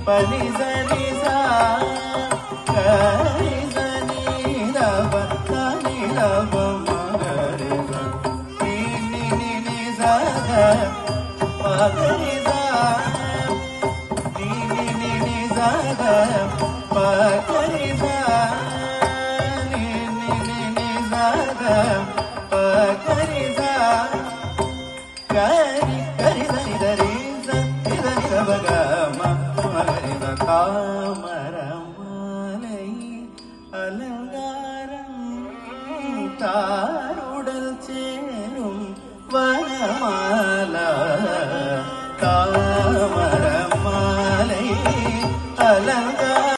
பனி சனி சா கரி சனி ரப சனி ரப மகரி நீ நீ நீ நீ சத மகரி சா நீ நீ நீ நீ சத மகரி சா நீ நீ நீ நீ சத மகரி சா கரி கரி சனி தரி ச நித நித பக ம மகரி ச காம